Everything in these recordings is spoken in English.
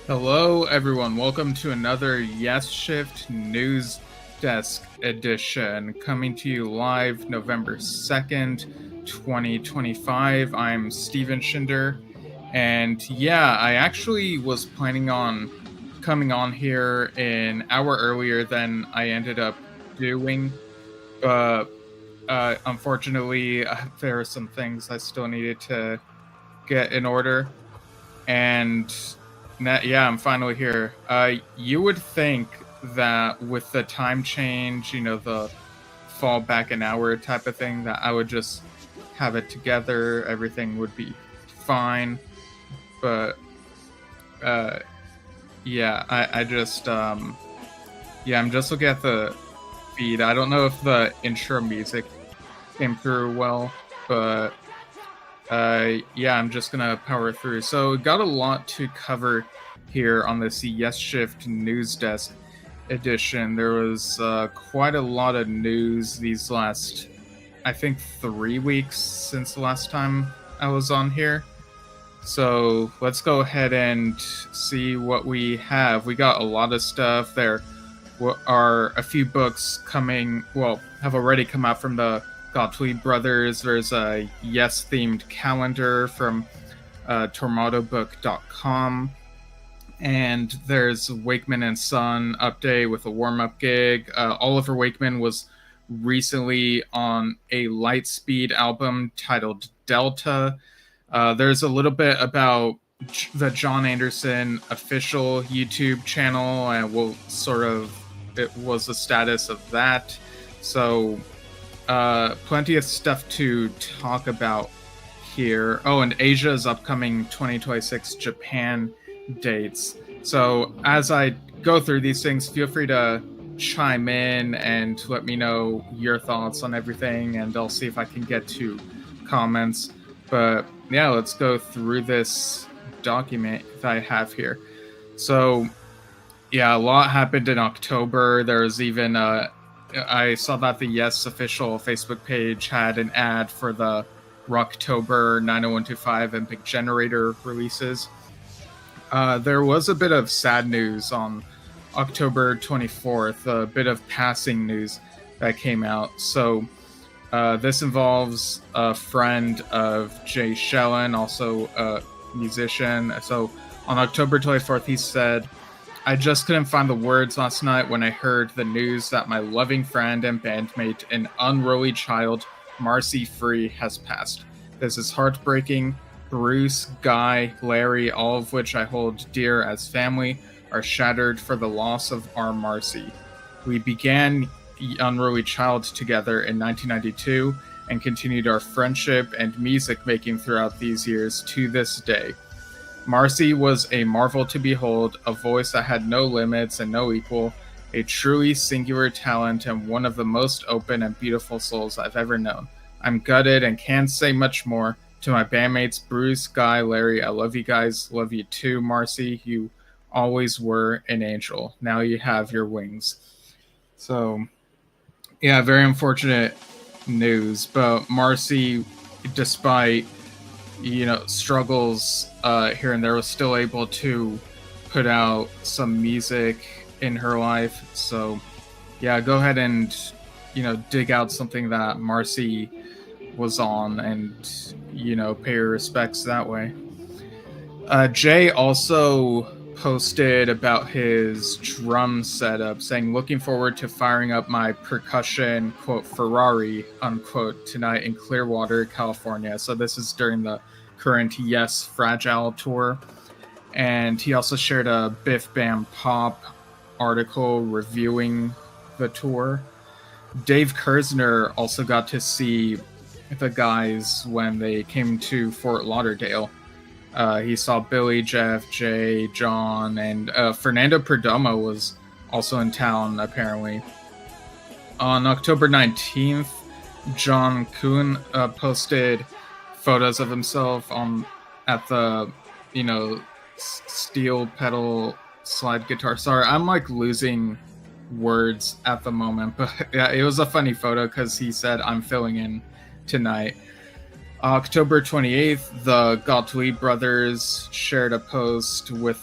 Hello, everyone. Welcome to another Yesshift News Desk edition, coming to you live November 2nd, 2025. I'm Steven Schinder, and yeah, I actually was planning on coming on here an hour earlier than I ended up doing, but unfortunately, there are some things I still needed to get in order, and yeah, I'm finally here. You would think that with the time change, the fall back an hour type of thing, that I would just have it together, everything would be fine. But yeah, I just yeah, I'm just looking at the feed. I don't know if the intro music came through well, but yeah, I'm just gonna power through. So got a lot to cover here on this Yesshift News Desk edition. There was quite a lot of news these last, I think, 3 weeks since the last time I was on here. So let's go ahead and see what we have. We got a lot of stuff. There are a few books coming, well, have already come out from the Gottlieb brothers. There's a Yes-themed calendar from tormadobook.com. And there's Wakeman and Son update with a warm-up gig. Oliver Wakeman was recently on a Lightspeed album titled Delta. There's a little bit about the John Anderson official YouTube channel, and it was the status of that. So plenty of stuff to talk about here. Oh, and Asia's upcoming 2026 Japan dates. So as I go through these things, feel free to chime in and let me know your thoughts on everything, and I'll see if I can get to comments. But yeah, let's go through this document that I have here. So yeah, a lot happened in October. There's even I saw that the Yes official Facebook page had an ad for the Rocktober 90125 and Big Generator releases. There was a bit of sad news on October 24th, a bit of passing news that came out. So this involves a friend of Jay Shellen, also a musician. So on October 24th, he said, "I just couldn't find the words last night when I heard the news that my loving friend and bandmate and unruly child, Marcy Free, has passed. This is heartbreaking. Bruce, Guy, Larry, all of which I hold dear as family, are shattered for the loss of our Marcy. We began Unruly Child together in 1992 and continued our friendship and music making throughout these years to this day. Marcy was a marvel to behold, a voice that had no limits and no equal, a truly singular talent and one of the most open and beautiful souls I've ever known. I'm gutted and can't say much more. To my bandmates, Bruce, Guy, Larry, I love you guys. Love you too, Marcy. You always were an angel. Now you have your wings." So, yeah, very unfortunate news. But Marcy, despite struggles here and there, was still able to put out some music in her life. So yeah, go ahead and dig out something that Marcy was on and pay your respects that way. Jay also posted about his drum setup, saying, "Looking forward to firing up my percussion, quote, Ferrari, unquote, tonight in Clearwater, California." So this is during the current Yes Fragile tour. And he also shared a Biff Bam Pop article reviewing the tour. Dave Kersner also got to see the guys when they came to Fort Lauderdale. He saw Billy, Jeff, Jay, John, and Fernando Perdomo was also in town, apparently. On October 19th, John Kuhn posted photos of himself at the, steel pedal slide guitar. Sorry, I'm losing words at the moment, but yeah, it was a funny photo because he said, "I'm filling in tonight." October 28th, the Gottlieb brothers shared a post with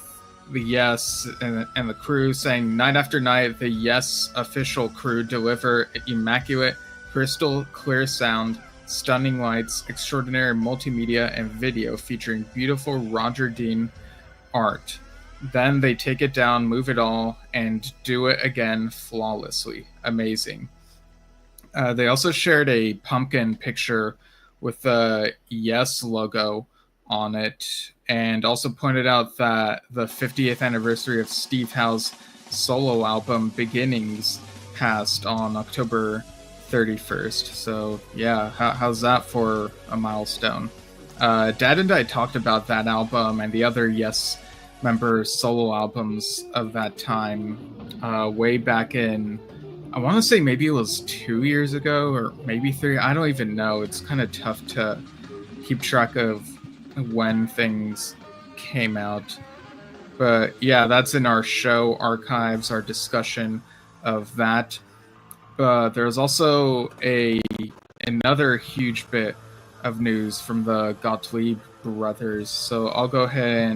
the Yes and the crew, saying, "Night after night, the Yes official crew deliver immaculate, crystal clear sound, stunning lights, extraordinary multimedia and video featuring beautiful Roger Dean art. Then they take it down, move it all, and do it again flawlessly. Amazing." They also shared a pumpkin picture with the Yes logo on it, and also pointed out that the 50th anniversary of Steve Howe's solo album Beginnings passed on October 31st. So yeah, how's that for a milestone? Dad and I talked about that album and the other Yes members' solo albums of that time way back in, I want to say maybe it was 2 years ago or maybe 3. I don't even know. It's kind of tough to keep track of when things came out. But yeah, that's in our show archives, our discussion of that. But there's also another huge bit of news from the Gottlieb brothers. So I'll go ahead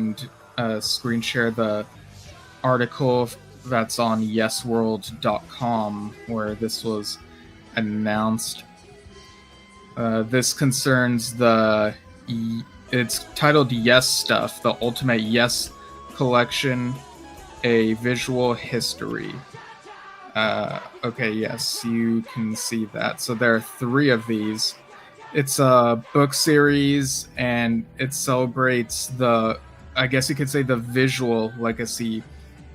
and screen share the article that's on yesworld.com where this was announced. This concerns it's titled Yesstuff, the Ultimate Yes Collection, a Visual History. Okay, yes, you can see that. So there are 3 of these. It's a book series, and it celebrates I guess you could say, the visual legacy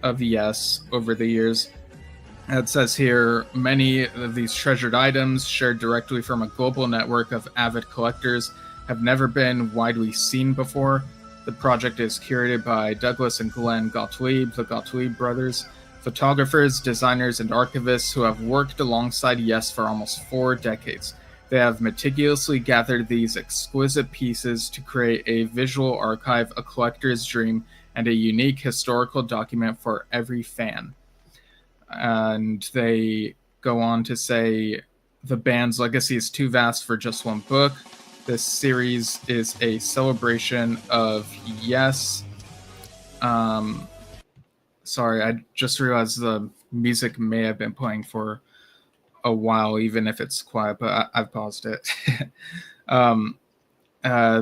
of Yes over the years. It says here, many of these treasured items, shared directly from a global network of avid collectors, have never been widely seen before. The project is curated by Douglas and Glenn Gottlieb, the Gottlieb brothers, photographers, designers, and archivists who have worked alongside Yes for almost 4 decades. They have meticulously gathered these exquisite pieces to create a visual archive, a collector's dream, and a unique historical document for every fan. And they go on to say, the band's legacy is too vast for just one book. This series is a celebration of Yes. Sorry, I just realized the music may have been playing for a while, even if it's quiet, but I've paused it.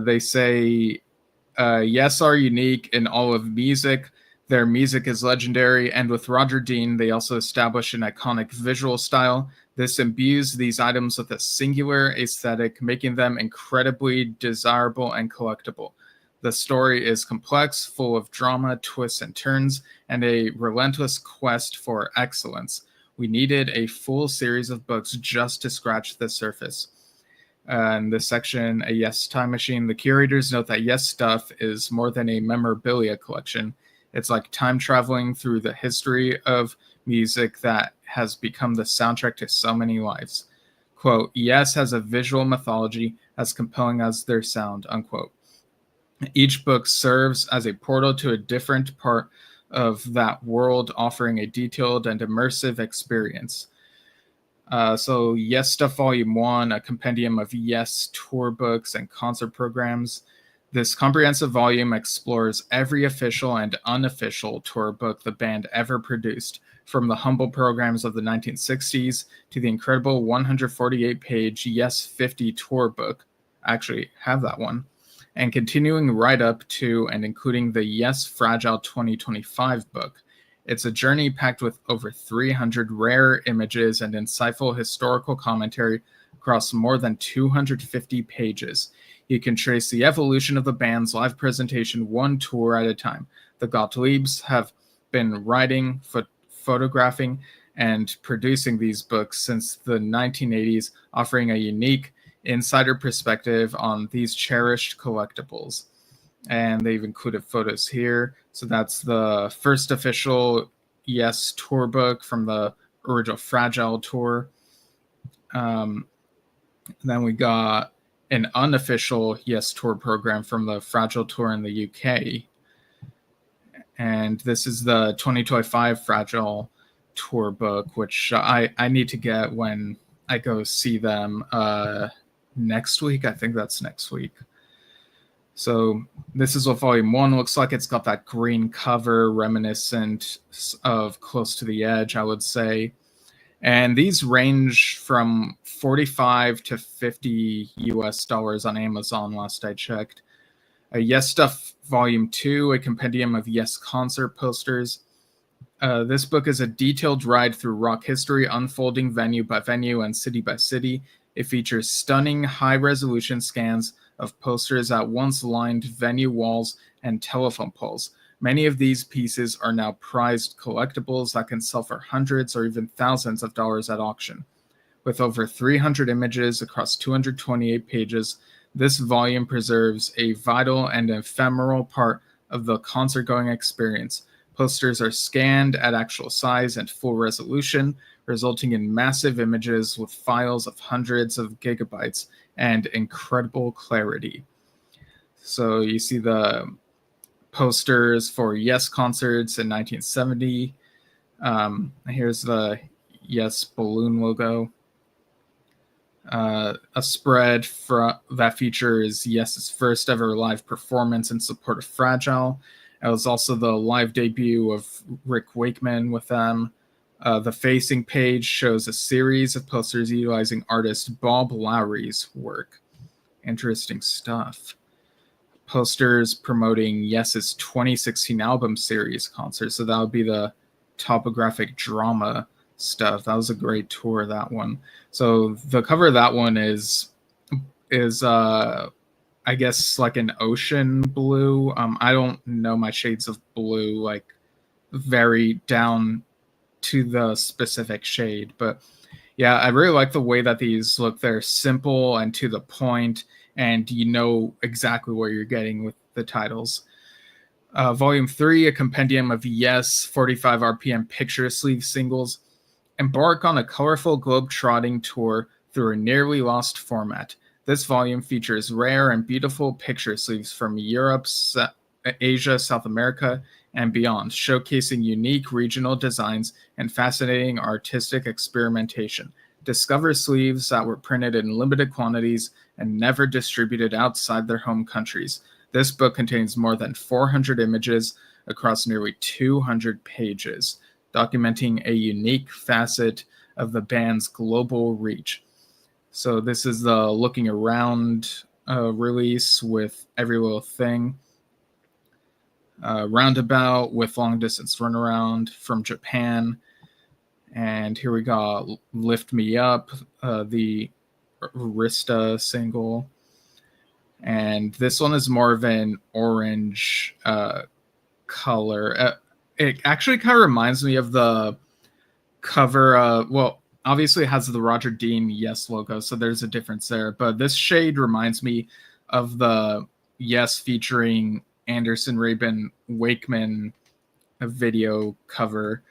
They say, Yes are unique in all of music. Their music is legendary, and with Roger Dean, they also establish an iconic visual style. This imbues these items with a singular aesthetic, making them incredibly desirable and collectible. The story is complex, full of drama, twists, and turns, and a relentless quest for excellence. We needed a full series of books just to scratch the surface. In this section, A Yes Time Machine, the curators note that Yesstuff is more than a memorabilia collection. It's like time traveling through the history of music that has become the soundtrack to so many lives. Quote, Yes has a visual mythology as compelling as their sound, unquote. Each book serves as a portal to a different part of that world, offering a detailed and immersive experience. So Yesstuff Volume 1, a compendium of Yes tour books and concert programs. This comprehensive volume explores every official and unofficial tour book the band ever produced, from the humble programs of the 1960s to the incredible 148-page Yes 50 tour book. I actually have that one. And continuing right up to and including the Yes Fragile 2025 book. It's a journey packed with over 300 rare images and insightful historical commentary across more than 250 pages. You can trace the evolution of the band's live presentation one tour at a time. The Gottliebs have been writing, photographing, and producing these books since the 1980s, offering a unique insider perspective on these cherished collectibles. And they've included photos here. So that's the first official Yes tour book from the original Fragile tour. Then we got an unofficial Yes tour program from the Fragile tour in the UK. And this is the 2025 Fragile tour book, which I need to get when I go see them next week. I think that's next week. So this is what volume 1 looks like. It's got that green cover reminiscent of Close to the Edge, I would say. And these range from 45 to 50 US dollars on Amazon last I checked. Yesstuff Volume 2, a compendium of Yes concert posters. This book is a detailed ride through rock history, unfolding venue by venue and city by city. It features stunning high-resolution scans of posters that once lined venue walls and telephone poles. Many of these pieces are now prized collectibles that can sell for hundreds or even thousands of dollars at auction. With over 300 images across 228 pages, this volume preserves a vital and ephemeral part of the concert-going experience. Posters are scanned at actual size and full resolution, resulting in massive images with files of hundreds of gigabytes and incredible clarity. So you see the posters for Yes concerts in 1970. Here's the Yes balloon logo. A spread that features Yes's first ever live performance in support of Fragile. It was also the live debut of Rick Wakeman with them. The facing page shows a series of posters utilizing artist Bob Lowry's work. Interesting stuff. Posters promoting Yes's 2016 album series concert. So that would be the topographic drama stuff. That was a great tour, that one. So the cover of that one is I guess like an ocean blue. I don't know my shades of blue like very down to the specific shade, but yeah, I really like the way that these look. They're simple and to the point, and you know exactly what you're getting with the titles. Volume 3, a compendium of Yes 45 RPM picture sleeve singles, embark on a colorful globe-trotting tour through a nearly lost format. This volume features rare and beautiful picture sleeves from Europe, Asia, South America, and beyond, showcasing unique regional designs and fascinating artistic experimentation. Discover sleeves that were printed in limited quantities and never distributed outside their home countries. This book contains more than 400 images across nearly 200 pages, documenting a unique facet of the band's global reach. So this is the looking around release with every little thing. Roundabout with long distance runaround from Japan. And here we got Lift Me Up, the Rista single. And this one is more of an orange color. It actually kind of reminds me of the cover. Well, obviously it has the Roger Dean Yes logo, so there's a difference there. But this shade reminds me of the Yes featuring Anderson Rabin Wakeman video cover.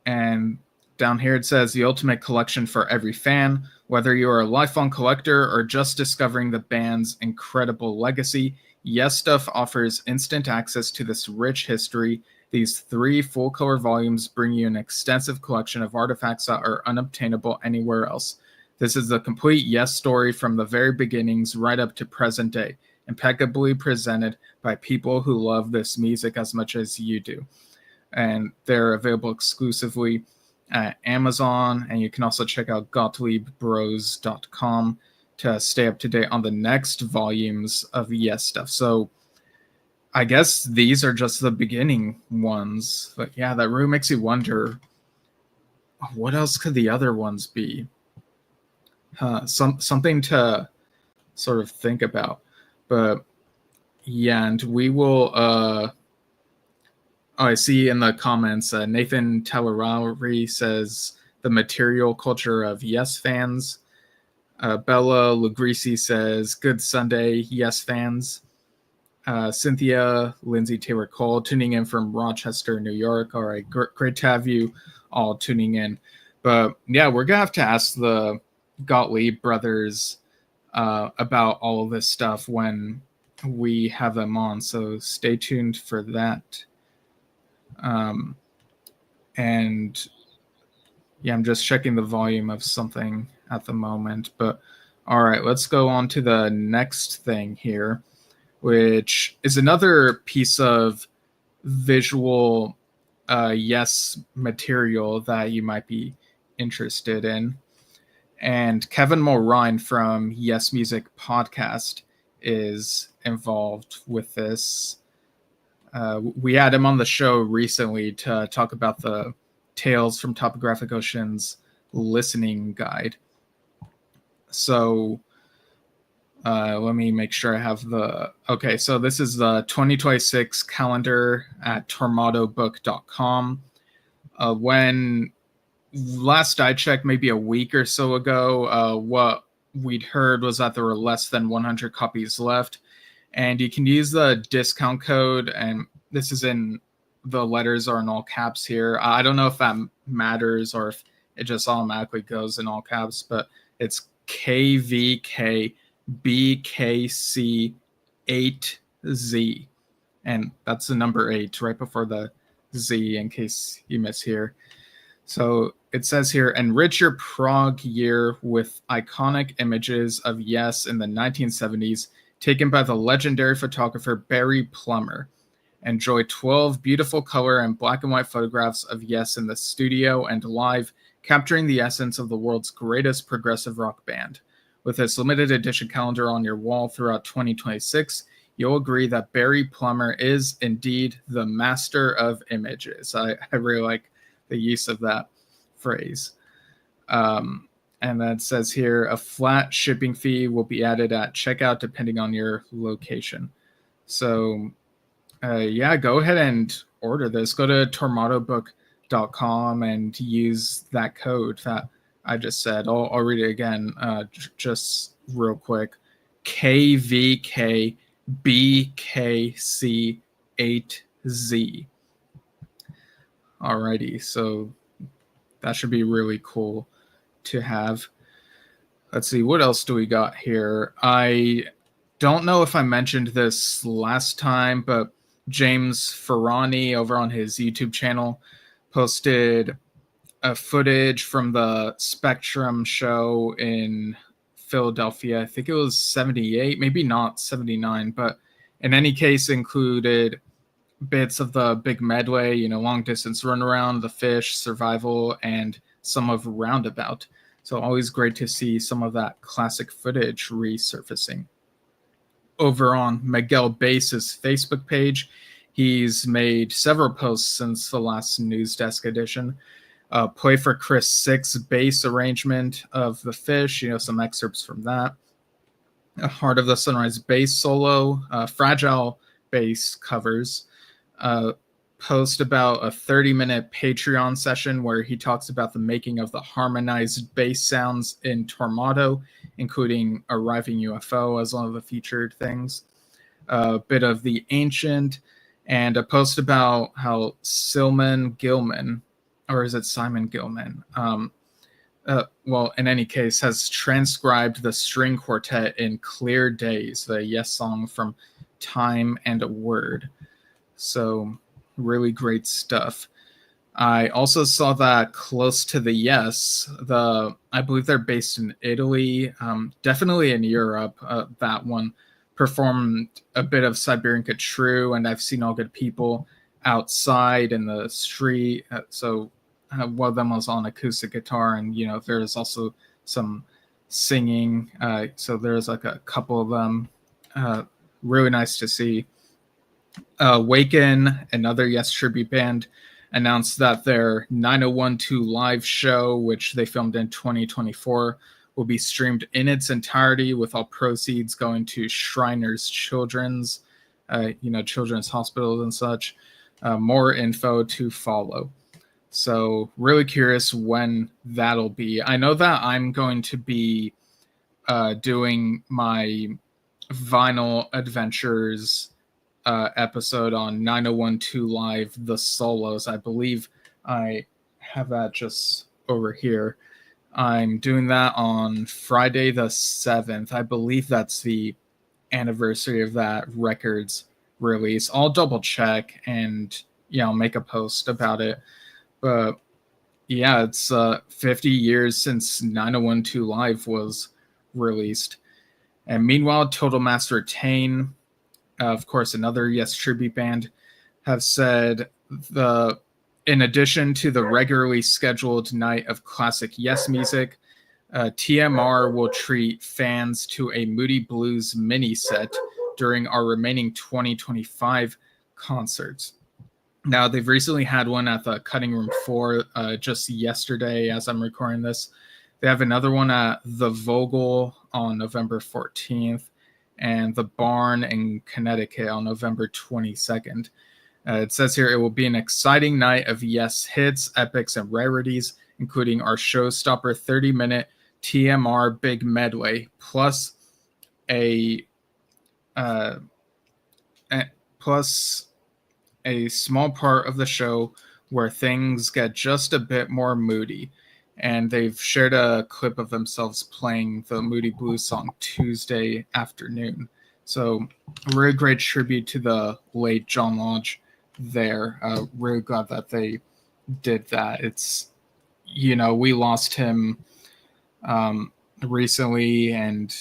And down here it says the ultimate collection for every fan. Whether you are a lifelong collector or just discovering the band's incredible legacy, Yesstuff offers instant access to this rich history. These 3 full-color volumes bring you an extensive collection of artifacts that are unobtainable anywhere else. This is the complete Yes story from the very beginnings right up to present day, impeccably presented by people who love this music as much as you do. And they're available exclusively at Amazon, and you can also check out GottliebBros.com to stay up to date on the next volumes of Yesstuff. So I guess these are just the beginning ones, but yeah, that really makes you wonder, what else could the other ones be? Something to sort of think about. But yeah, and we will I see in the comments, Nathan Talarawi says the material culture of Yes fans. Bella Lugrisi says, good Sunday, Yes fans. Cynthia Lindsay Taylor Cole tuning in from Rochester, New York. All right, great to have you all tuning in. But yeah, we're going to have to ask the Gottlieb brothers about all of this stuff when we have them on. So stay tuned for that. And yeah, I'm just checking the volume of something at the moment, but All right, let's go on to the next thing here, which is another piece of visual yes material that you might be interested in. And Kevin Mulrine from Yes Music Podcast is involved with this. We had him on the show recently to talk about the Tales from Topographic Ocean's listening guide. So let me make sure I have the... Okay, so this is the 2026 calendar at tormadobook.com. When last I checked, maybe a week or so ago, what we'd heard was that there were less than 100 copies left. And you can use the discount code, and this is in... the letters are in all caps here. I don't know if that matters or if it just automatically goes in all caps, but it's KVKBKC8Z. And that's the number 8 right before the Z in case you miss here. So it says here, enrich your prog year with iconic images of Yes in the 1970s, taken by the legendary photographer Barry Plummer. Enjoy 12 beautiful color and black and white photographs of Yes in the studio and live, capturing the essence of the world's greatest progressive rock band. With this limited edition calendar on your wall throughout 2026, you'll agree that Barry Plummer is indeed the master of images. I really like the use of that phrase. And that says here, a flat shipping fee will be added at checkout depending on your location. So yeah, go ahead and order this. Go to tormadobook.com and use that code that I just said. I'll read it again just real quick. KVKBKC8Z. Alrighty, so that should be really cool to have. Let's see, what else do we got here? I don't know if I mentioned this last time, but James Ferrani over on his YouTube channel posted a footage from the Spectrum show in Philadelphia. I think it was 78, maybe not 79, but in any case included bits of the big medley, long distance run around, the fish, survival, and some of Roundabout. So always great to see some of that classic footage resurfacing. Over on Miguel Bass's Facebook page, he's made several posts since the last News Desk edition. Play for Chris 6 bass arrangement of The Fish, some excerpts from that. A Heart of the Sunrise bass solo, Fragile bass covers. Post about a 30-minute Patreon session where he talks about the making of the harmonized bass sounds in Tormado, including Arriving UFO as one of the featured things. A bit of The Ancient, and a post about how Simon Gilman, or is it Simon Gilman? Well, in any case, has transcribed the string quartet in Clear Days, the Yes song from Time and a Word. So really great stuff. I also saw that Close to the Yes, I believe they're based in Italy, definitely in Europe. That one performed a bit of Siberian True, and I've Seen All Good People outside in the street. So one of them was on acoustic guitar, and there's also some singing. So there's like a couple of them. Really nice to see. Wakeman, another Yes tribute band, announced that their 9012 live show, which they filmed in 2024, will be streamed in its entirety, with all proceeds going to Shriners Children's, children's hospitals and such. More info to follow. So really curious when that'll be. I know that I'm going to be doing my Vinyl Adventures episode on 9012 Live, the solos. I believe I have that just over here. I'm doing that on Friday the 7th. I believe that's the anniversary of that record's release. I'll double check and I'll make a post about it. But yeah, it's 50 years since 9012 Live was released. And meanwhile, Total Master Tane, of course, another Yes tribute band, have said in addition to the regularly scheduled night of classic Yes music, TMR will treat fans to a Moody Blues mini set during our remaining 2025 concerts. Now, they've recently had one at the Cutting Room 4 just yesterday as I'm recording this. They have another one at the Vogel on November 14th and the Barn in Connecticut on November 22nd. It says here it will be an exciting night of Yes hits, epics, and rarities, including our showstopper 30-minute TMR big medley, plus a small part of the show where things get just a bit more moody. And they've shared a clip of themselves playing the Moody Blues song Tuesday afternoon. So a really great tribute to the late John Lodge there. Really glad that they did that. It's, we lost him recently, and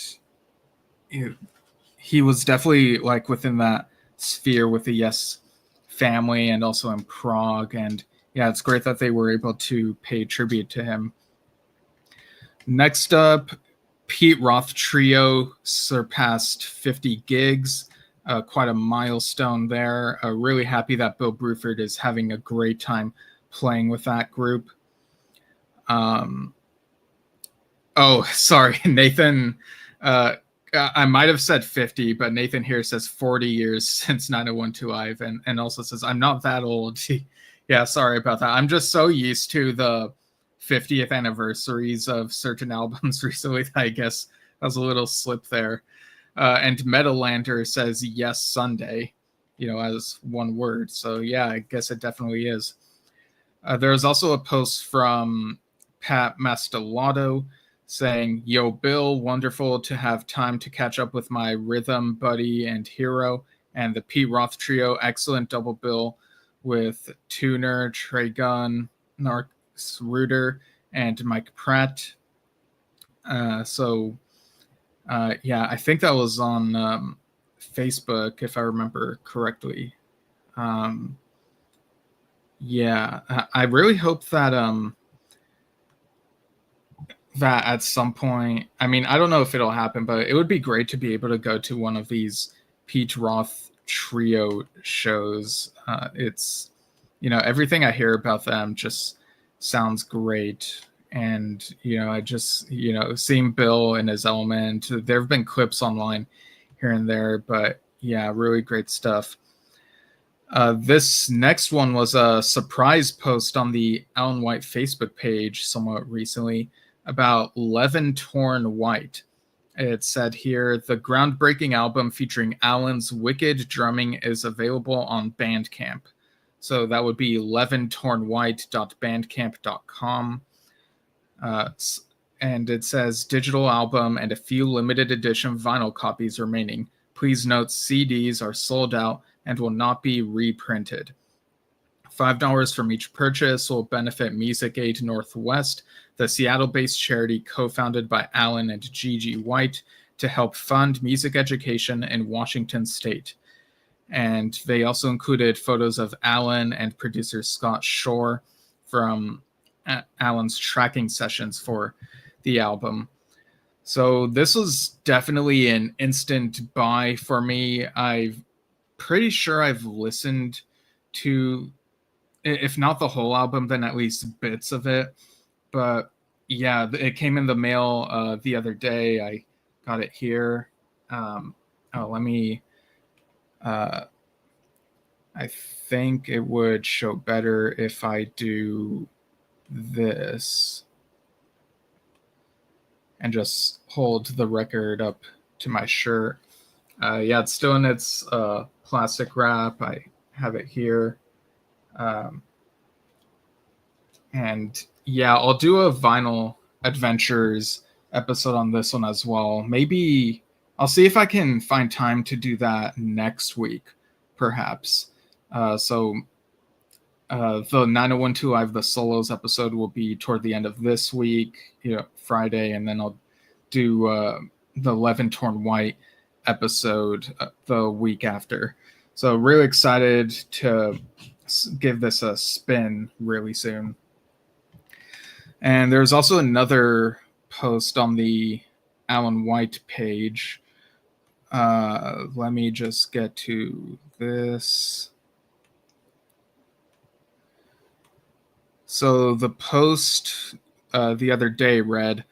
he was definitely like within that sphere with the Yes family and also in Prague. And yeah, it's great that they were able to pay tribute to him. Next up, Pete Roth Trio surpassed 50 gigs. Quite a milestone there. Really happy that Bill Bruford is having a great time playing with that group. Oh, sorry, Nathan. I might have said 50, but Nathan here says 40 years since 90125 and also says, I'm not that old. Yeah, sorry about that. I'm just so used to the 50th anniversaries of certain albums recently that I guess that was a little slip there. And Metalander says, yes, Sunday, as one word. So yeah, I guess it definitely is. There's also a post from Pat Mastellato saying, yo, Bill, wonderful to have time to catch up with my rhythm buddy and hero, and the Pete Roth Trio, excellent double bill with Tuner, Trey Gunn, Narks Reuter, and Mike Pratt. Yeah, I think that was on Facebook, if I remember correctly. Yeah, I really hope that that at some point, I mean, I don't know if it'll happen, but it would be great to be able to go to one of these Pete Roth Trio shows. It's, everything I hear about them just sounds great. And, I just, seeing Bill in his element, there have been clips online here and there, but yeah, really great stuff. This next one was a surprise post on the Alan White Facebook page somewhat recently about Levin Torn White. It said here, the groundbreaking album featuring Alan's wicked drumming is available on Bandcamp. So that would be levintornwhite.bandcamp.com. And it says, digital album and a few limited edition vinyl copies remaining. Please note CDs are sold out and will not be reprinted. $5 from each purchase will benefit Music Aid Northwest, the Seattle-based charity co-founded by Alan and Gigi White to help fund music education in Washington state. And they also included photos of Alan and producer Scott Shore from Alan's tracking sessions for the album. So this was definitely an instant buy for me. I'm pretty sure I've listened to, if not the whole album, then at least bits of it. But yeah, it came in the mail the other day. I got it here. Let me. I think it would show better if I do this and just hold the record up to my shirt. Yeah, it's still in its plastic wrap. I have it here. And yeah, I'll do a Vinyl Adventures episode on this one as well. Maybe I'll see if I can find time to do that next week, perhaps. So the 90125, the solos episode, will be toward the end of this week, Friday, and then I'll do the Levin Torn White episode the week after. So really excited to give this a spin really soon. And there's also another post on the Alan White page. Let me just get to this. So the post the other day read,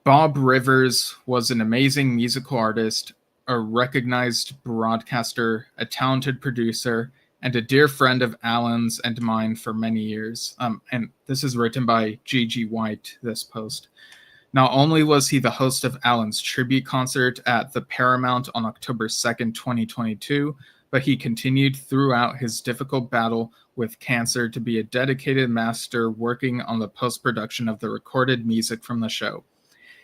Bob Rivers was an amazing musical artist, a recognized broadcaster, a talented producer, and a dear friend of Alan's and mine for many years. And this is written by G.G. White, this post. Not only was he the host of Alan's tribute concert at the Paramount on October 2nd, 2022, but he continued throughout his difficult battle with cancer to be a dedicated master working on the post-production of the recorded music from the show.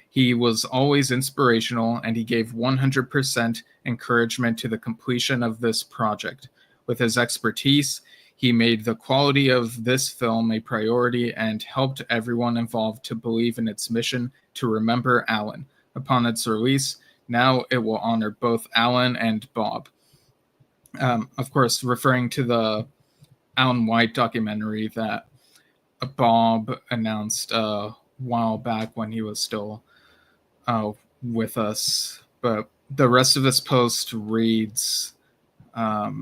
He was always inspirational, and he gave 100% encouragement to the completion of this project. With his expertise, he made the quality of this film a priority and helped everyone involved to believe in its mission to remember Alan. Upon its release, now it will honor both Alan and Bob. Of course, referring to the Alan White documentary that Bob announced a while back when he was still with us. But the rest of this post reads, okay,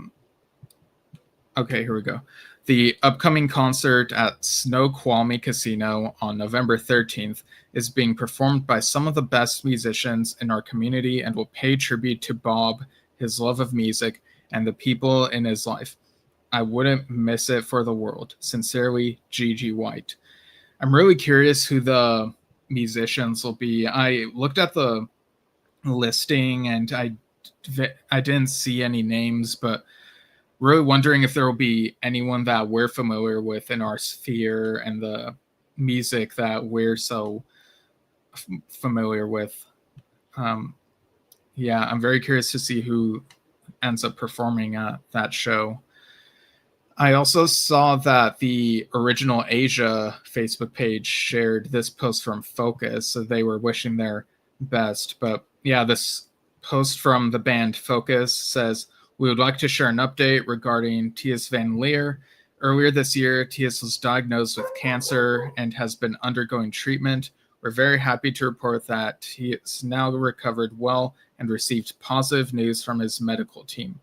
here we go. The upcoming concert at Snoqualmie Casino on November 13th is being performed by some of the best musicians in our community and will pay tribute to Bob, his love of music, and the people in his life. I wouldn't miss it for the world. Sincerely, G.G. White. I'm really curious who the musicians will be. I looked at the listing and I didn't see any names, but really wondering if there will be anyone that we're familiar with in our sphere and the music that we're so familiar with. Yeah, I'm very curious to see who ends up performing at that show. I also saw that the Original Asia Facebook page shared this post from Focus, so they were wishing their best. But yeah, this post from the band Focus says, we would like to share an update regarding Tias Van Leer. Earlier this year, Tias was diagnosed with cancer and has been undergoing treatment. We're very happy to report that he is now recovered well and received positive news from his medical team.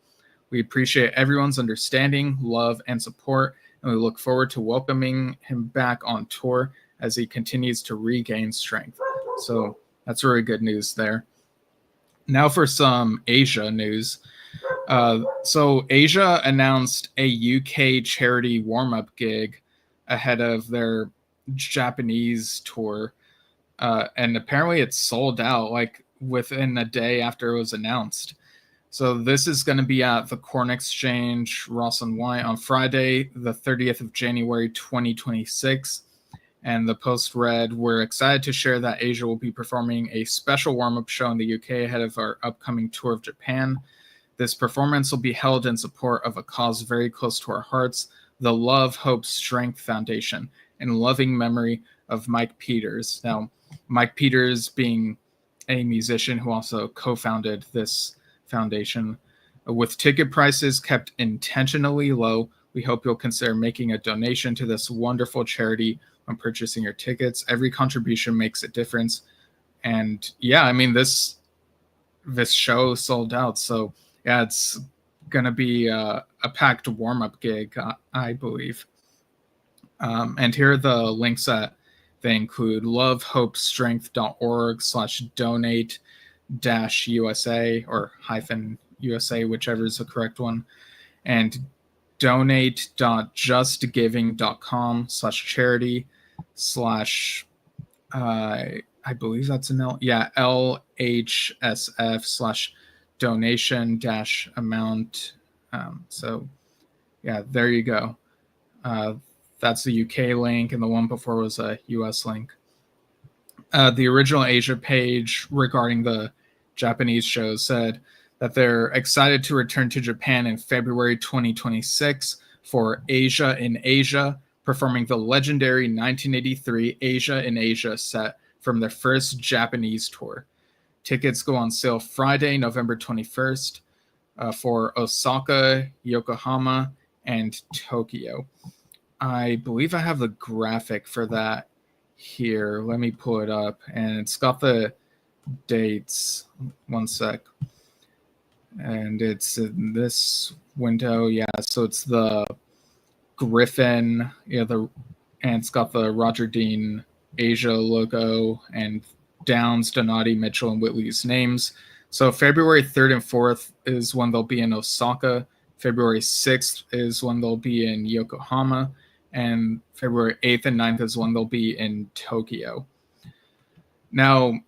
We appreciate everyone's understanding, love, and support, and we look forward to welcoming him back on tour as he continues to regain strength. So that's really good news there. Now for some Asia news. So Asia announced a UK charity warm-up gig ahead of their Japanese tour, and apparently it's sold out like within a day after it was announced. So this is going to be at the Corn Exchange, Ross and White on Friday, the 30th of January, 2026. And the post read, we're excited to share that Asia will be performing a special warm-up show in the UK ahead of our upcoming tour of Japan. This performance will be held in support of a cause very close to our hearts, the Love, Hope, Strength Foundation, in loving memory of Mike Peters. Now, Mike Peters being a musician who also co-founded this foundation. With ticket prices kept intentionally low, we hope you'll consider making a donation to this wonderful charity when purchasing your tickets. Every contribution makes a difference. And yeah, I mean, this show sold out. So yeah, it's going to be a packed warm-up gig, I believe. And here are the links that they include: lovehopestrength.org/donate-USA or -USA, whichever is the correct one, and donate.justgiving.com/charity/ I believe that's an LHSF/donation-amount. So yeah, there you go. That's the UK link, and the one before was a US link. The Original Asia page regarding the Japanese show said that they're excited to return to Japan in February 2026 for Asia in Asia, performing the legendary 1983 Asia in Asia set from their first Japanese tour. Tickets go on sale Friday, November 21st for Osaka, Yokohama, and Tokyo. I believe I have the graphic for that here. Let me pull it up. And it's got the dates. One sec. And it's in this window. Yeah, so it's the Griffin, and it's got the Roger Dean Asia logo and Downs, Donati, Mitchell, and Whitley's names. So February 3rd and 4th is when they'll be in Osaka. February 6th is when they'll be in Yokohama. And February 8th and 9th is when they'll be in Tokyo. Now,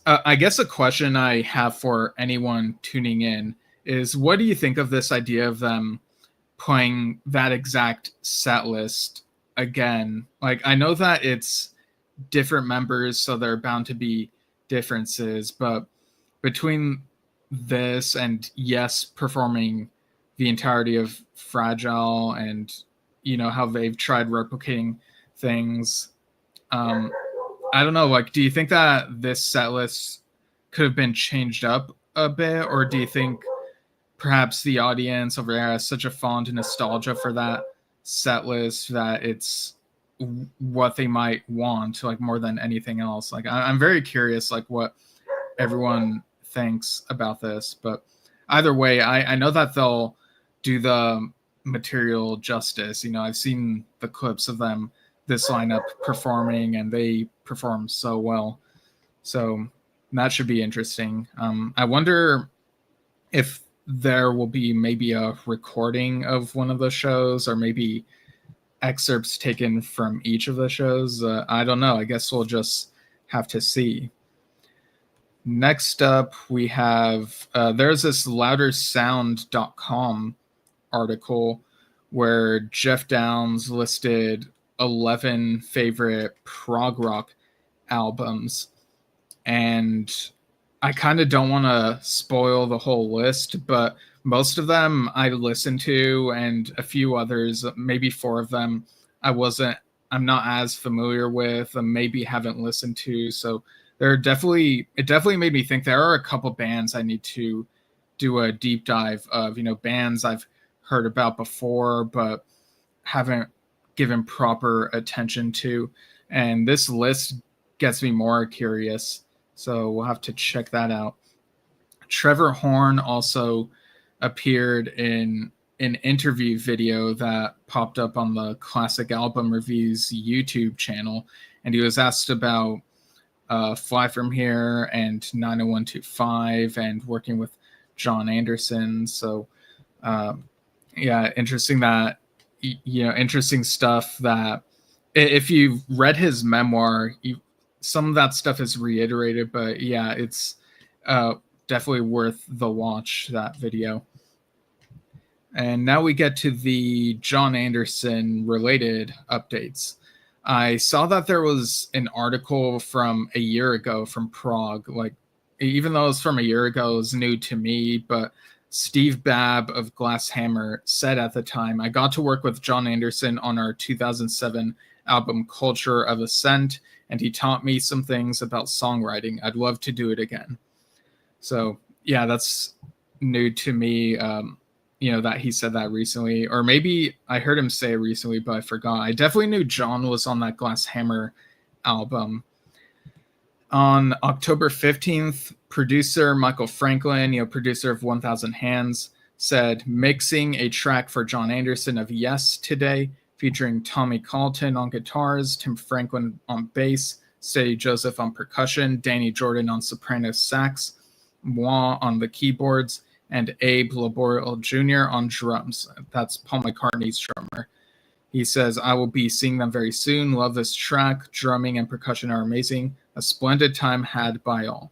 I guess a question I have for anyone tuning in is, what do you think of this idea of them playing that exact set list again? Like, I know that it's different members, so there are bound to be differences, but between this and Yes performing the entirety of Fragile and, how they've tried replicating things, I don't know, like, do you think that this set list could have been changed up a bit, or do you think perhaps the audience over there has such a fond nostalgia for that set list that it's what they might want, like, more than anything else? Like, I'm very curious, like, what everyone thinks about this. But either way, I know that they'll do the material justice. I've seen the clips of them, this lineup performing, and they perform so well. So that should be interesting. I wonder if there will be maybe a recording of one of the shows, or maybe excerpts taken from each of the shows. I don't know. I guess we'll just have to see. Next up, we have there's this loudersound.com article where Jeff Downs listed 11 favorite prog rock albums, and I kind of don't want to spoil the whole list, but most of them I listened to, and a few others, maybe 4 of them, I'm not as familiar with, and maybe haven't listened to. So it definitely made me think there are a couple bands I need to do a deep dive of, bands I've heard about before, but haven't given proper attention to. And this list gets me more curious, so we'll have to check that out. Trevor Horn also appeared in an interview video that popped up on the Classic Album Reviews YouTube channel, and he was asked about Fly From Here and 90125 and working with John Anderson. So interesting that, interesting stuff that if you've read his memoir, some of that stuff is reiterated, but yeah, it's definitely worth the watch, that video. And now we get to the John Anderson related updates. I saw that there was an article from a year ago from Prague. Like, even though it was from a year ago, it was new to me, but Steve Babb of Glass Hammer said at the time, "I got to work with John Anderson on our 2007 album Culture of Ascent, and he taught me some things about songwriting. I'd love to do it again." So yeah, that's new to me. That he said that recently, or maybe I heard him say it recently, but I forgot. I definitely knew John was on that Glass Hammer album. On October 15th, producer Michael Franklin, producer of 1000 Hands, said, "Mixing a track for John Anderson of Yes today, featuring Tommy Carlton on guitars, Tim Franklin on bass, Steady Joseph on percussion, Danny Jordan on soprano sax, moi on the keyboards, and Abe Laboriel Jr. on drums." That's Paul McCartney's drummer. He says, "I will be seeing them very soon. Love this track. Drumming and percussion are amazing. A splendid time had by all."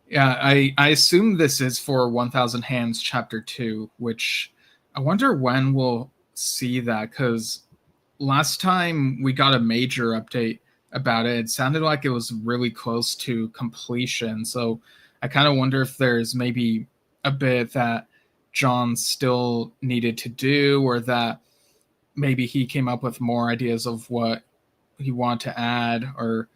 Yeah, I assume this is for 1000 Hands Chapter 2, which I wonder when we'll see that, because last time we got a major update about it, it sounded like it was really close to completion. So I kind of wonder if there's maybe a bit that John still needed to do, or that maybe he came up with more ideas of what he wanted to add, or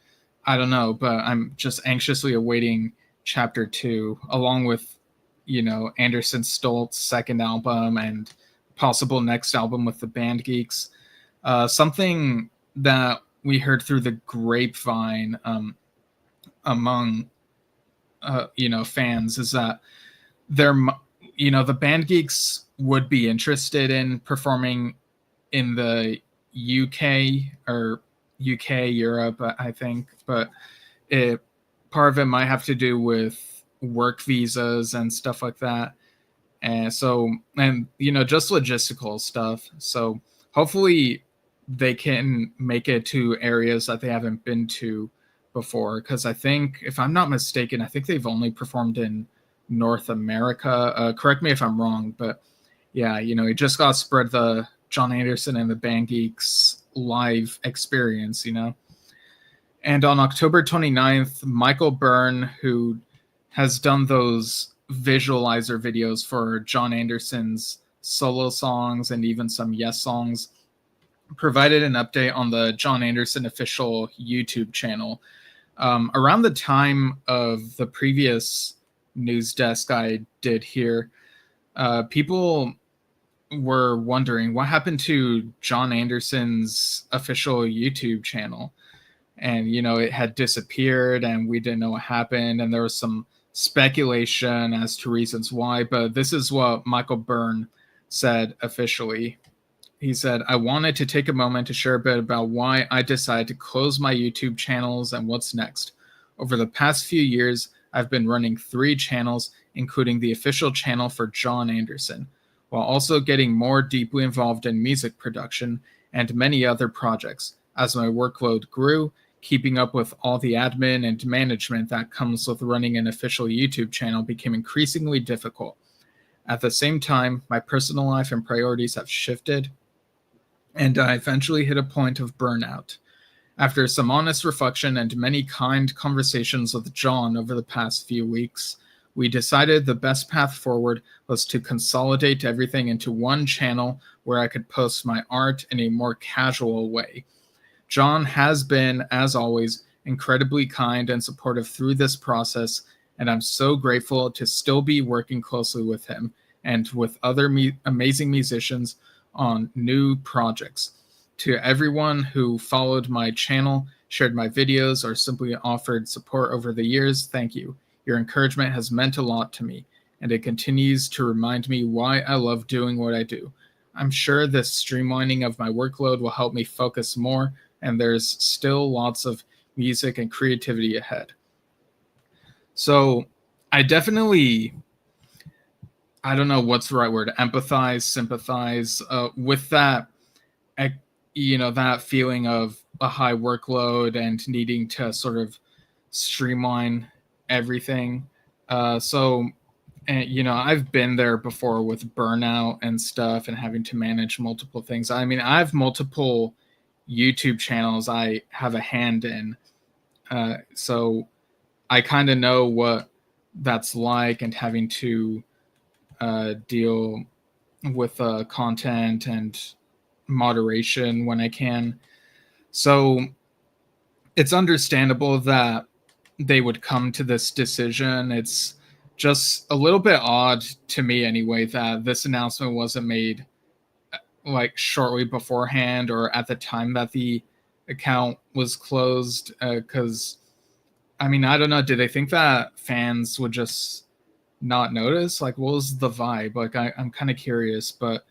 I don't know, but I'm just anxiously awaiting chapter 2, along with, Anderson Stoltz's second album and possible next album with the Band Geeks. Something that we heard through the grapevine among fans is that they're the Band Geeks would be interested in performing in the UK or Europe, I think, but part of it might have to do with work visas and stuff like that. And so, and just logistical stuff. So hopefully they can make it to areas that they haven't been to before. Because I think, if I'm not mistaken, I think they've only performed in North America. Correct me if I'm wrong, but yeah, he just got to spread the John Anderson and the Band Geeks live experience, And on October 29th, Michael Byrne, who has done those visualizer videos for John Anderson's solo songs and even some Yes songs, provided an update on the John Anderson official YouTube channel. Around the time of the previous news desk I did here, people were wondering what happened to John Anderson's official YouTube channel. And, it had disappeared and we didn't know what happened. And there was some speculation as to reasons why. But this is what Michael Byrne said officially. He said, "I wanted to take a moment to share a bit about why I decided to close my YouTube channels and what's next. Over the past few years, I've been running 3 channels, including the official channel for John Anderson, while also getting more deeply involved in music production and many other projects. As my workload grew, keeping up with all the admin and management that comes with running an official YouTube channel became increasingly difficult. At the same time, my personal life and priorities have shifted, and I eventually hit a point of burnout. After some honest reflection and many kind conversations with John over the past few weeks, we decided the best path forward was to consolidate everything into one channel where I could post my art in a more casual way. John has been, as always, incredibly kind and supportive through this process, and I'm so grateful to still be working closely with him and with other amazing musicians on new projects. To everyone who followed my channel, shared my videos, or simply offered support over the years, thank you. Your encouragement has meant a lot to me, and it continues to remind me why I love doing what I do. I'm sure this streamlining of my workload will help me focus more, and there's still lots of music and creativity ahead." So I definitely, I don't know what's the right word, empathize, sympathize with that, that feeling of a high workload and needing to sort of streamline everything. And I've been there before with burnout and stuff and having to manage multiple things. I mean, I have multiple YouTube channels I have a hand in. So I kind of know what that's like, and having to deal with content and moderation when I can. So it's understandable that they would come to this decision. It's just a little bit odd to me anyway that this announcement wasn't made like shortly beforehand or at the time that the account was closed, because I mean, I don't know, did they think that fans would just not notice? Like, what was the vibe? Like, I'm kind of curious, but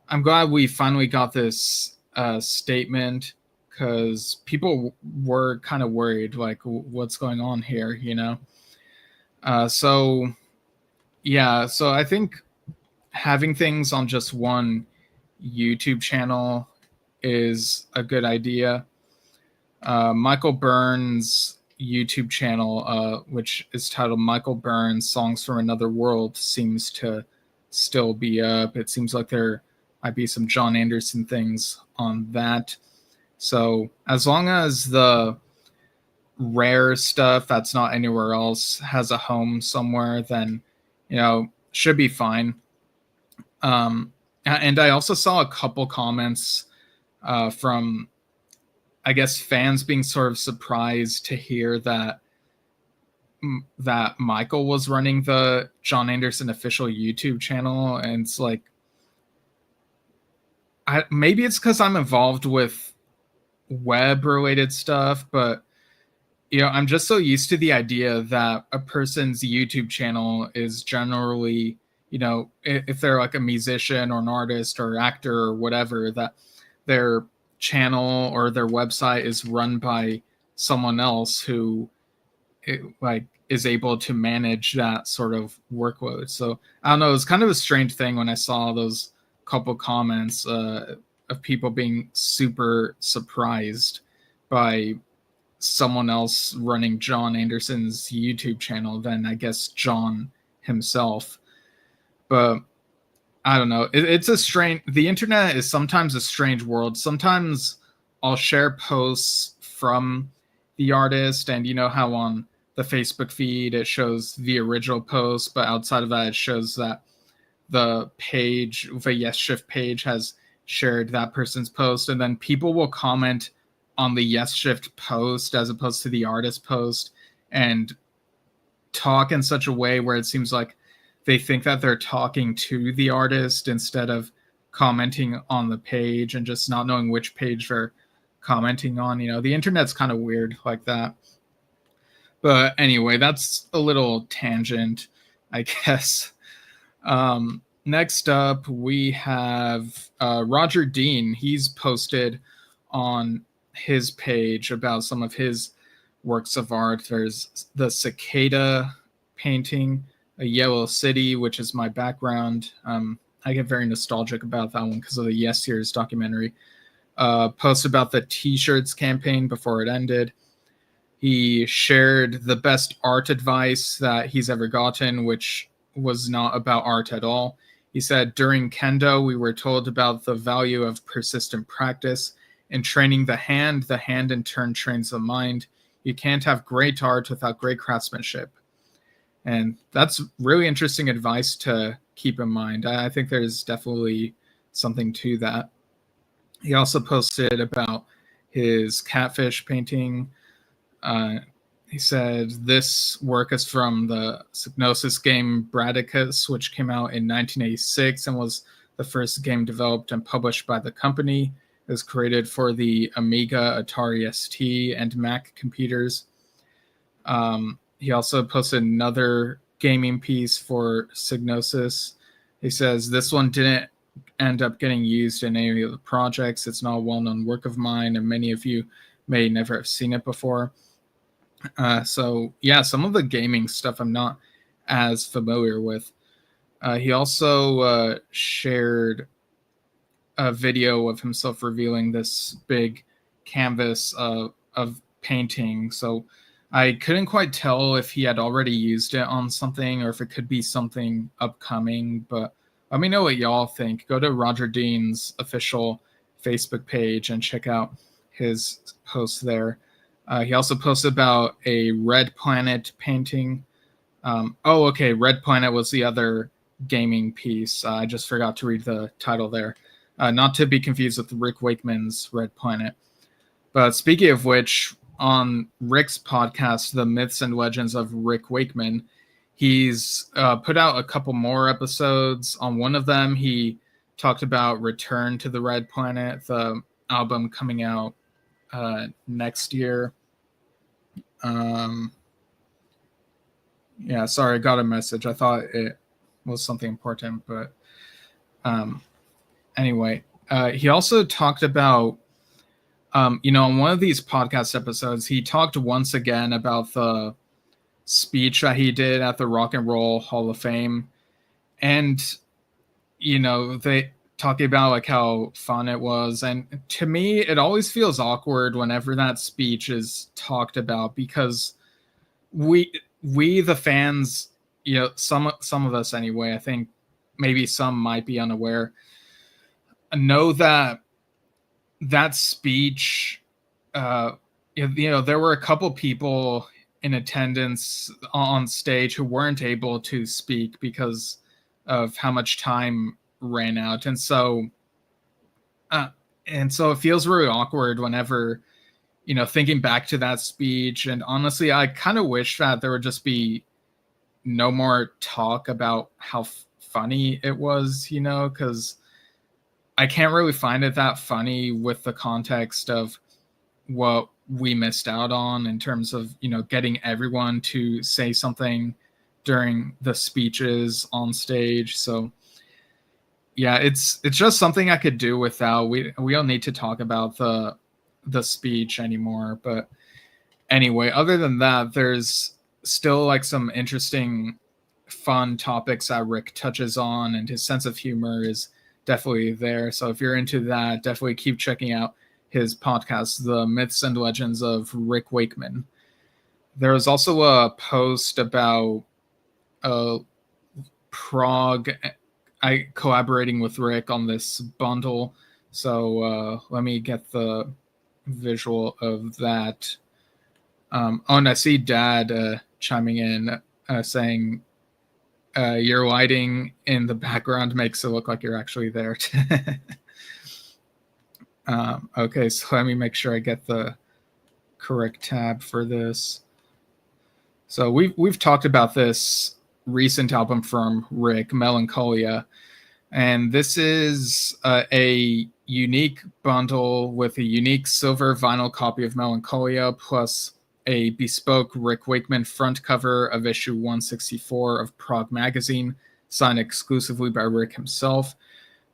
I'm glad we finally got this statement, because people were kind of worried, like, what's going on here, so yeah, so I think having things on just one YouTube channel is a good idea. Michael Byrne's YouTube channel, which is titled Michael Byrne's Songs from Another World, seems to still be up. It seems like there might be some John Anderson things on that. So as long as the rare stuff that's not anywhere else has a home somewhere, then should be fine. And I also saw a couple comments from I guess fans being sort of surprised to hear that Michael was running the John Anderson official YouTube channel, and it's like, maybe it's because I'm involved with web related stuff, but I'm just so used to the idea that a person's YouTube channel is generally, if they're like a musician or an artist or actor or whatever, that their channel or their website is run by someone else who is able to manage that sort of workload. So I don't know, it was kind of a strange thing when I saw those couple comments of people being super surprised by someone else running John Anderson's YouTube channel than I guess John himself. But I don't know. It's a strange. The internet is sometimes a strange world. Sometimes I'll share posts from the artist, and you know how on the Facebook feed it shows the original post, but outside of that it shows that the page, the Yesshift page, has shared that person's post, and then people will comment on the Yesshift post as opposed to the artist post and talk in such a way where it seems like they think that they're talking to the artist instead of commenting on the page, and just not knowing which page they're commenting on. The internet's kind of weird like that. But anyway, that's a little tangent, I guess. Next up, we have Roger Dean. He's posted on his page about some of his works of art. There's the cicada painting, a yellow city, which is my background. I get very nostalgic about that one because of the Yes Years documentary. Post about the t-shirts campaign before it ended. He shared the best art advice that he's ever gotten, which was not about art at all. He said, during kendo, we were told about the value of persistent practice. In training the hand in turn trains the mind. You can't have great art without great craftsmanship. And that's really interesting advice to keep in mind. I think there's definitely something to that. He also posted about his catfish painting. He said, this work is from the Psygnosis game Bradicus, which came out in 1986 and was the first game developed and published by the company. It was created for the Amiga, Atari ST, and Mac computers. He also posted another gaming piece for Psygnosis. He says, this one didn't end up getting used in any of the projects. It's not a well-known work of mine, and many of you may never have seen it before. So, yeah, some of the gaming stuff I'm not as familiar with. He also shared a video of himself revealing this big canvas of painting. So I couldn't quite tell if he had already used it on something or if it could be something upcoming, but let me know what y'all think. Go to Roger Dean's official Facebook page and check out his posts there. He also posted about a Red Planet painting. Red Planet was the other gaming piece. I just forgot to read the title there. Not to be confused with Rick Wakeman's Red Planet. But speaking of which, on Rick's podcast, The Myths and Legends of Rick Wakeman, he's put out a couple more episodes. On one of them, he talked about Return to the Red Planet, the album coming out next year. Sorry, I got a message. I thought it was something important, but anyway, he also talked about, on one of these podcast episodes, he talked once again about the speech that he did at the Rock and Roll Hall of Fame. And, they talking about like how fun it was. And to me, it always feels awkward whenever that speech is talked about, because we the fans, some of us anyway, I think maybe some might be unaware, know that speech, there were a couple people in attendance on stage who weren't able to speak because of how much time ran out. And so it feels really awkward whenever thinking back to that speech, and honestly, I kind of wish that there would just be no more talk about how funny it was, because I can't really find it that funny with the context of what we missed out on in terms of, getting everyone to say something during the speeches on stage. So yeah, it's just something I could do without. We don't need to talk about the speech anymore. But anyway, other than that, there's still like some interesting fun topics that Rick touches on, and his sense of humor is definitely there. So if you're into that, definitely keep checking out his podcast, The Myths and Legends of Rick Wakeman. There was also a post about Prague collaborating with Rick on this bundle. So let me get the visual of that. And I see Dad chiming in, saying, your lighting in the background makes it look like you're actually there. Okay, so let me make sure I get the correct tab for this. So we've talked about this recent album from Rick, Melancholia, and this is a unique bundle with a unique silver vinyl copy of Melancholia, plus a bespoke Rick Wakeman front cover of issue 164 of Prague Magazine, signed exclusively by Rick himself.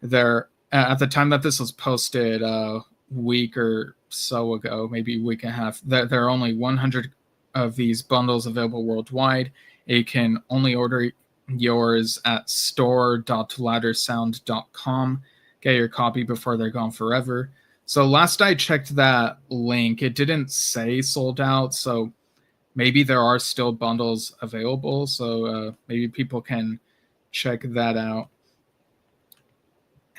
There, at the time that this was posted, a week or so ago, maybe a week and a half, there are only 100 of these bundles available worldwide. You can only order yours at store.loudersound.com. Get your copy before they're gone forever. So last I checked that link, it didn't say sold out, so maybe there are still bundles available, so maybe people can check that out.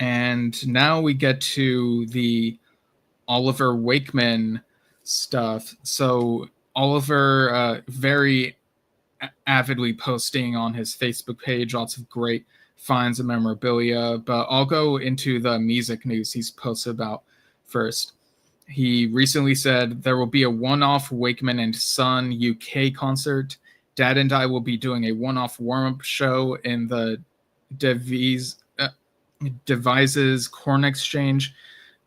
And now we get to the Oliver Wakeman stuff. So Oliver, very avidly posting on his Facebook page, lots of great finds and memorabilia, but I'll go into the music news he's posted about first. He recently said there will be a one-off Wakeman and Son UK concert. Dad and I will be doing a one-off warm-up show in the Devises Corn Exchange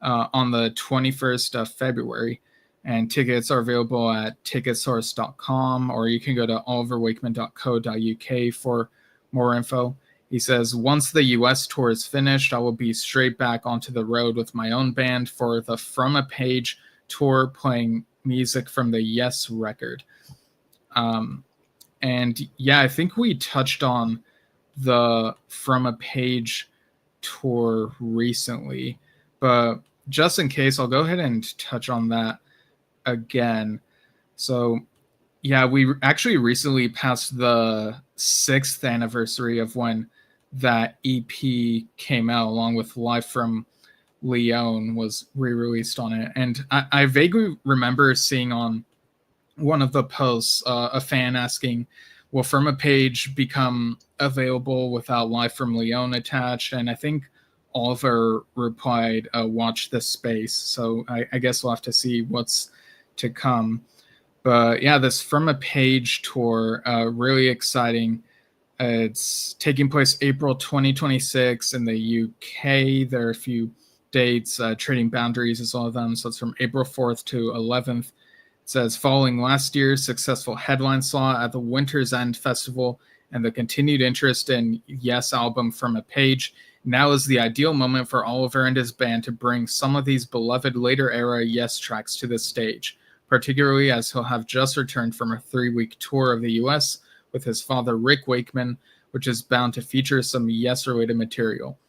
on the 21st of February. And tickets are available at ticketsource.com, or you can go to oliverwakeman.co.uk for more info. He says, once the US tour is finished, I will be straight back onto the road with my own band for the From a Page tour, playing music from the Yes record. And yeah, I think we touched on the From a Page tour recently, but just in case, I'll go ahead and touch on that again. So yeah, we actually recently passed the 6th anniversary of when that EP came out, along with Live from Leon was re-released on it. And I vaguely remember seeing on one of the posts a fan asking, will From a Page become available without Live from Leon attached? And I think Oliver replied, watch this space. So I guess we'll have to see what's to come. But yeah, this From a Page tour, really exciting. It's taking place April 2026 in the UK. There are a few dates. Trading Boundaries is one of them. So it's from April 4th to 11th. It says, following last year's successful headline slot at the Winter's End Festival and the continued interest in Yes album From a Page, now is the ideal moment for Oliver and his band to bring some of these beloved later era Yes tracks to the stage, particularly as he'll have just returned from a 3-week tour of the US with his father Rick Wakeman, which is bound to feature some Yes-related material.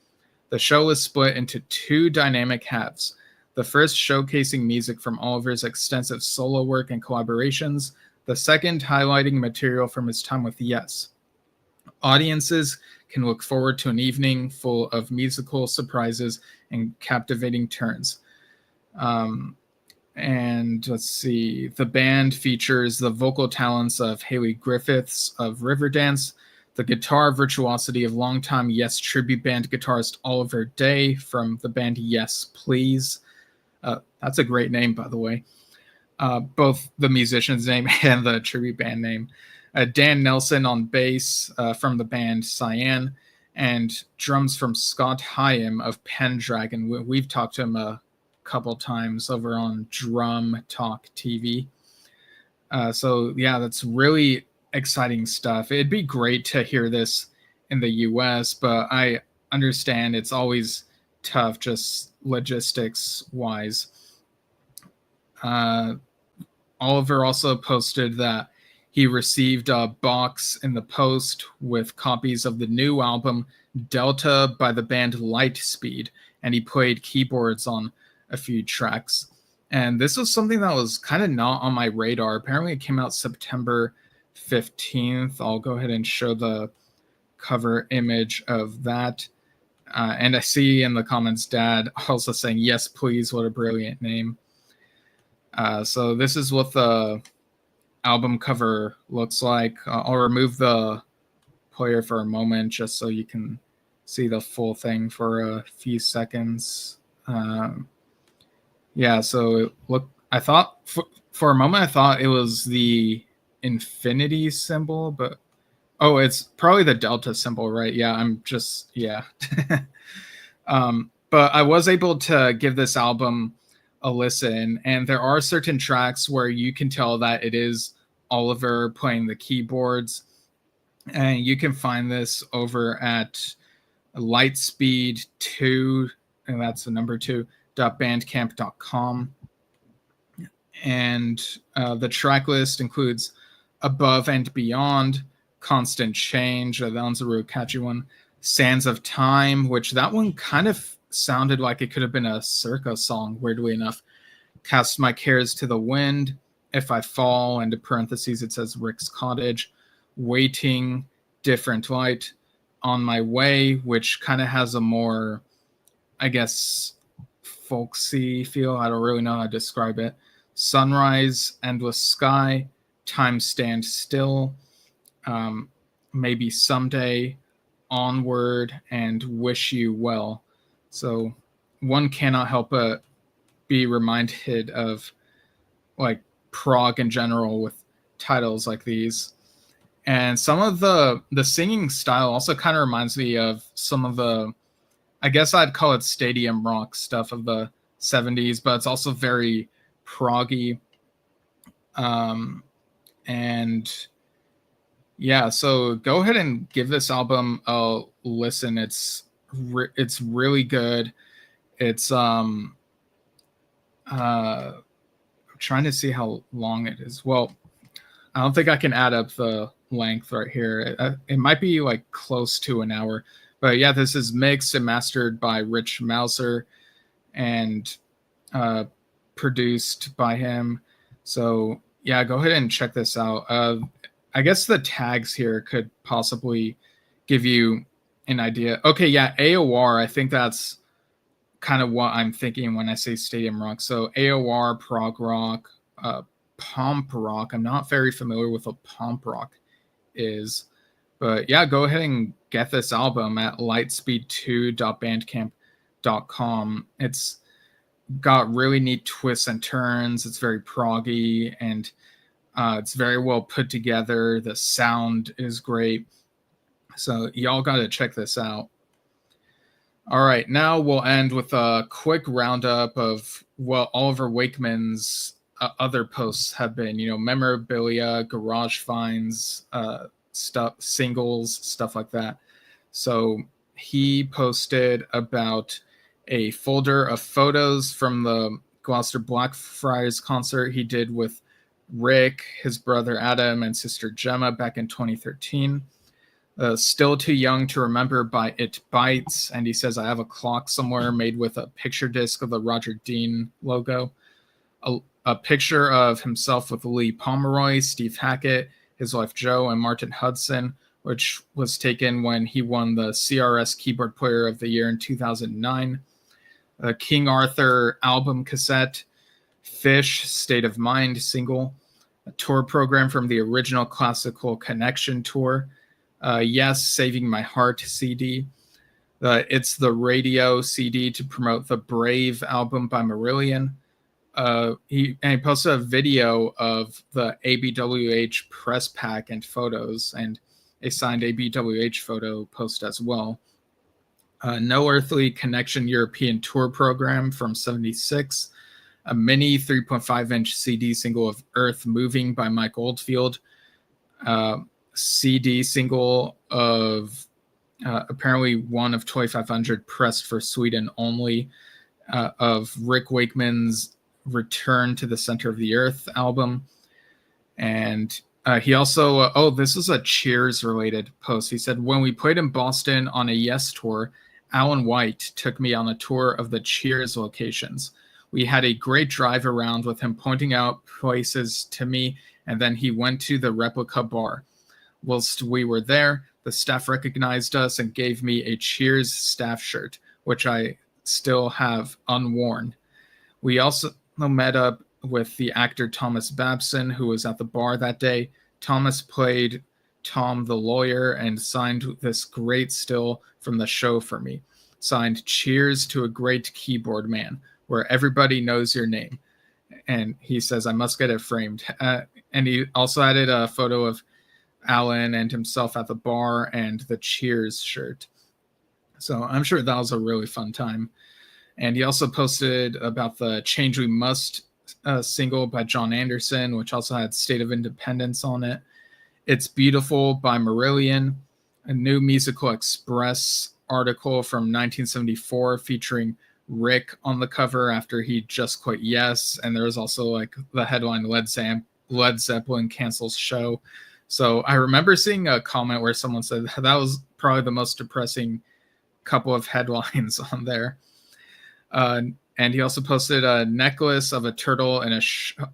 The show is split into 2 dynamic halves. The first showcasing music from Oliver's extensive solo work and collaborations, the second highlighting material from his time with Yes. Audiences can look forward to an evening full of musical surprises and captivating turns. And let's see, the band features the vocal talents of Haley Griffiths of Riverdance, the guitar virtuosity of longtime Yes tribute band guitarist Oliver Day from the band Yes Please. That's a great name, by the way. both the musician's name and the tribute band name. Dan Nelson on bass from the band Cyan, and drums from Scott Hyam of Pendragon. We've talked to him a couple times over on Drum Talk TV. So yeah, that's really exciting stuff. It'd be great to hear this in the US, but I understand it's always tough just logistics wise. Oliver also posted that he received a box in the post with copies of the new album Delta by the band Lightspeed, and he played keyboards on a few tracks. And this was something that was kind of not on my radar. Apparently, it came out September 15th. I'll go ahead and show the cover image of that. And I see in the comments, Dad also saying, yes, please, what a brilliant name. So this is what the album cover looks like. I'll remove the player for a moment just so you can see the full thing for a few seconds. Yeah, so I thought for a moment I thought it was the infinity symbol, but oh, it's probably the delta symbol, right? Yeah, but I was able to give this album a listen, and there are certain tracks where you can tell that it is Oliver playing the keyboards, and you can find this over at Lightspeed2, and that's the number 2.bandcamp.com. And the track list includes Above and Beyond, Constant Change, that one's a real catchy one, Sands of Time, which that one kind of sounded like it could have been a Circa song, weirdly enough. Cast My Cares to the Wind, If I Fall, and in parentheses it says Rick's Cottage, Waiting, Different Light, On My Way, which kind of has a more, I guess, folksy feel. I don't really know how to describe it. Sunrise, Endless Sky, Time Stand Still, Maybe Someday, Onward, and Wish You Well. So one cannot help but be reminded of like prog in general with titles like these. And some of the singing style also kind of reminds me of some of the, I guess I'd call it stadium rock stuff of the 70s, but it's also very proggy. And yeah, so go ahead and give this album a listen. It's really good. It's I'm trying to see how long it is. Well, I don't think I can add up the length right here. It might be like close to an hour. But yeah, this is mixed and mastered by Rich Mouser and produced by him. So yeah, go ahead and check this out. I guess the tags here could possibly give you an idea. Okay, yeah, AOR, I think that's kind of what I'm thinking when I say stadium rock. So AOR, prog rock, pomp rock. I'm not very familiar with what pomp rock is. But yeah, go ahead and get this album at lightspeed2.bandcamp.com. It's got really neat twists and turns. It's very proggy, and it's very well put together. The sound is great. So y'all got to check this out. All right, now we'll end with a quick roundup of what Oliver Wakeman's other posts have been. You know, memorabilia, garage finds, stuff, singles, stuff like that. So he posted about a folder of photos from the Gloucester Blackfriars concert he did with Rick, his brother Adam, and sister Gemma back in 2013. Still Too Young to Remember by It Bites. And he says, I have a clock somewhere made with a picture disc of the Roger Dean logo. A picture of himself with Lee Pomeroy, Steve Hackett, his wife Jo, and Martin Hudson, which was taken when he won the CRS Keyboard Player of the Year in 2009. A King Arthur album cassette, Fish, State of Mind single, a tour program from the original Classical Connection tour, Yes, Saving My Heart CD, It's the Radio CD to promote the Brave album by Marillion, he posted a video of the ABWH press pack and photos, and a signed ABWH photo post as well. No Earthly Connection European Tour Program from 76, a mini 3.5-inch CD single of Earth Moving by Mike Oldfield, CD single of apparently one of 2500 pressed for Sweden only, of Rick Wakeman's Return to the Center of the Earth album. And he also, this is a Cheers related post. He said, when we played in Boston on a Yes tour, Alan White took me on a tour of the Cheers locations. We had a great drive around with him pointing out places to me, and then he went to the replica bar. Whilst we were there, the staff recognized us and gave me a Cheers staff shirt, which I still have unworn. We also met up with the actor Thomas Babson, who was at the bar that day. Thomas played Tom the lawyer and signed this great still from the show for me. Signed, Cheers to a great keyboard man, where everybody knows your name. And he says, I must get it framed. And he also added a photo of Alan and himself at the bar and the Cheers shirt. So I'm sure that was a really fun time. And he also posted about the Change We Must single by John Anderson, which also had State of Independence on it. It's Beautiful by Marillion, a New Musical Express article from 1974 featuring Rick on the cover after he just quit Yes. And there was also like the headline Led Zeppelin cancels show. So I remember seeing a comment where someone said that was probably the most depressing couple of headlines on there. And he also posted a necklace of a turtle and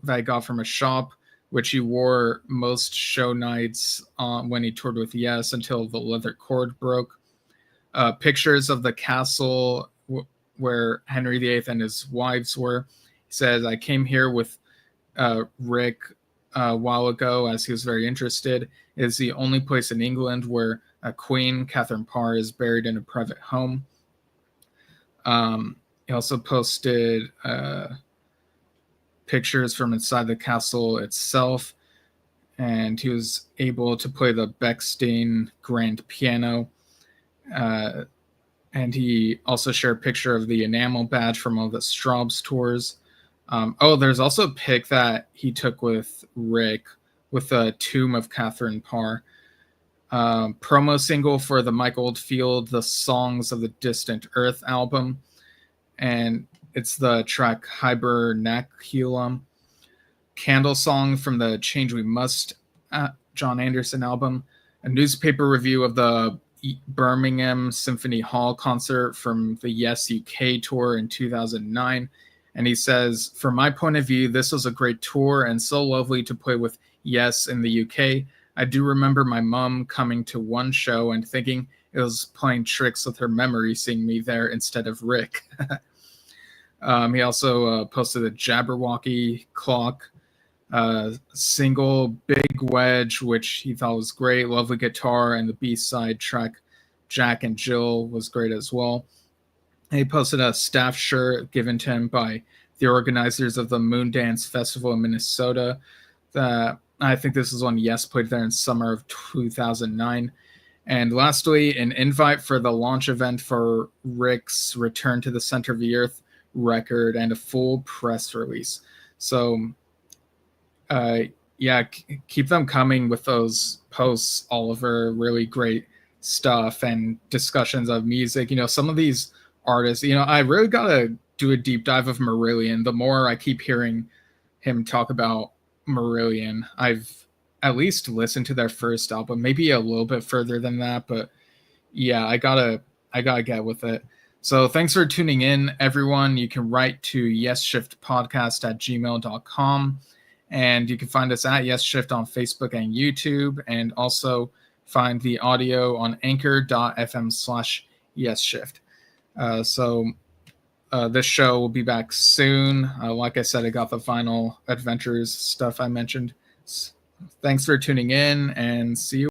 that I got from a shop, which he wore most show nights when he toured with Yes until the leather cord broke. Pictures of the castle where Henry VIII and his wives were. He says, I came here with Rick a while ago as he was very interested. It is the only place in England where a queen, Catherine Parr, is buried in a private home. He also posted pictures from inside the castle itself, and he was able to play the Bechstein grand piano. And he also shared a picture of the enamel badge from all the Straub's tours. There's also a pic that he took with Rick with the tomb of Catherine Parr. Promo single for the Mike Oldfield, The Songs of the Distant Earth album. And it's the track Hibernaculum. Candle song from the Change We Must John Anderson album. A newspaper review of the Birmingham Symphony Hall concert from the Yes UK tour in 2009. And he says, from my point of view, this was a great tour and so lovely to play with Yes in the UK. I do remember my mom coming to one show and thinking it was playing tricks with her memory seeing me there instead of Rick. He also posted a Jabberwocky clock single, Big Wedge, which he thought was great. Lovely guitar, and the B-side track, Jack and Jill, was great as well. And he posted a staff shirt given to him by the organizers of the Moondance Festival in Minnesota. I think this is when Yes played there in summer of 2009. And lastly, an invite for the launch event for Rick's Return to the Center of the Earth record and a full press release. So keep them coming with those posts, Oliver. Really great stuff and discussions of music. Some of these artists, I really gotta do a deep dive of Marillion. The more I keep hearing him talk about Marillion, I've at least listened to their first album, maybe a little bit further than that, but yeah, I gotta get with it. So thanks for tuning in, everyone. You can write to yesshiftpodcast@gmail.com, and you can find us at Yesshift on Facebook and YouTube, and also find the audio on anchor.fm/Yesshift. This show will be back soon. Like I said, I got the final adventures stuff I mentioned. Thanks for tuning in, and see you.